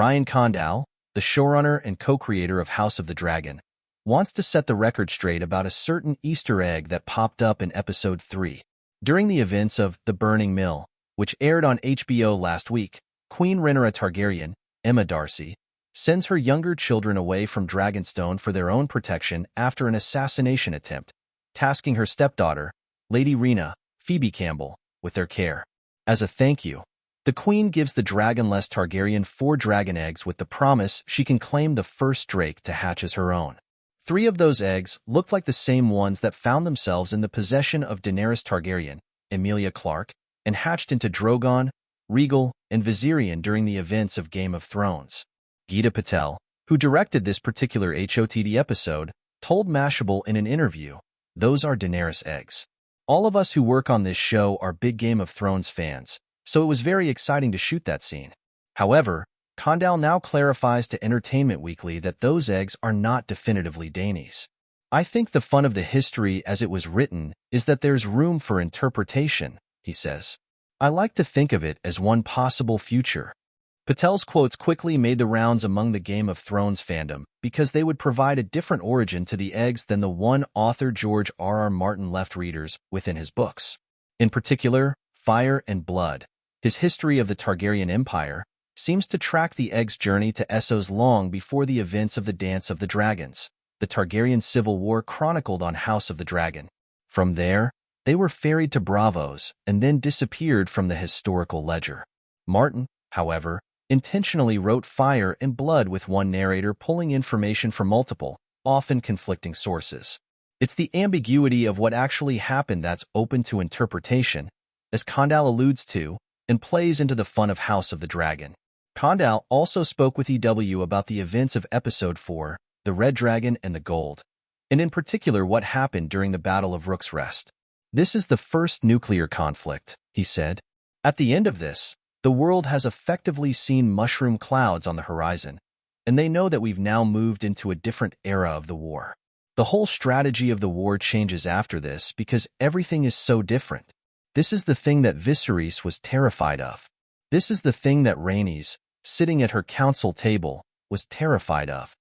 Ryan Condal, the showrunner and co-creator of House of the Dragon, wants to set the record straight about a certain Easter egg that popped up in Episode 3. During the events of The Burning Mill, which aired on HBO last week, Queen Rhaenyra Targaryen, Emma Darcy, sends her younger children away from Dragonstone for their own protection after an assassination attempt, tasking her stepdaughter, Lady Rhaena, Phoebe Campbell, with their care. As a thank you, the Queen gives the dragonless Targaryen 4 dragon eggs with the promise she can claim the first drake to hatch as her own. 3 of those eggs looked like the same ones that found themselves in the possession of Daenerys Targaryen, Emilia Clarke, and hatched into Drogon, Rhaegal, and Viserion during the events of Game of Thrones. Geeta Patel, who directed this particular HOTD episode, told Mashable in an interview, "Those are Daenerys eggs. All of us who work on this show are big Game of Thrones fans, so it was very exciting to shoot that scene." However, Condal now clarifies to Entertainment Weekly that those eggs are not definitively Dany's. "I think the fun of the history as it was written is that there's room for interpretation," he says. "I like to think of it as one possible future." Patel's quotes quickly made the rounds among the Game of Thrones fandom because they would provide a different origin to the eggs than the one author George R.R. Martin left readers within his books. In particular, Fire and Blood, his history of the Targaryen Empire, seems to track the eggs' journey to Essos long before the events of the Dance of the Dragons, the Targaryen Civil War chronicled on House of the Dragon. From there, they were ferried to Braavos and then disappeared from the historical ledger. Martin, however, intentionally wrote Fire and Blood with one narrator pulling information from multiple, often conflicting sources. It's the ambiguity of what actually happened that's open to interpretation, as Condal alludes to, and plays into the fun of House of the Dragon. Condal also spoke with EW about the events of Episode 4, The Red Dragon and the Gold, and in particular what happened during the Battle of Rook's Rest. "This is the first nuclear conflict," he said. "At the end of this, the world has effectively seen mushroom clouds on the horizon, and they know that we've now moved into a different era of the war. The whole strategy of the war changes after this because everything is so different. This is the thing that Viserys was terrified of. This is the thing that Rhaenys, sitting at her council table, was terrified of.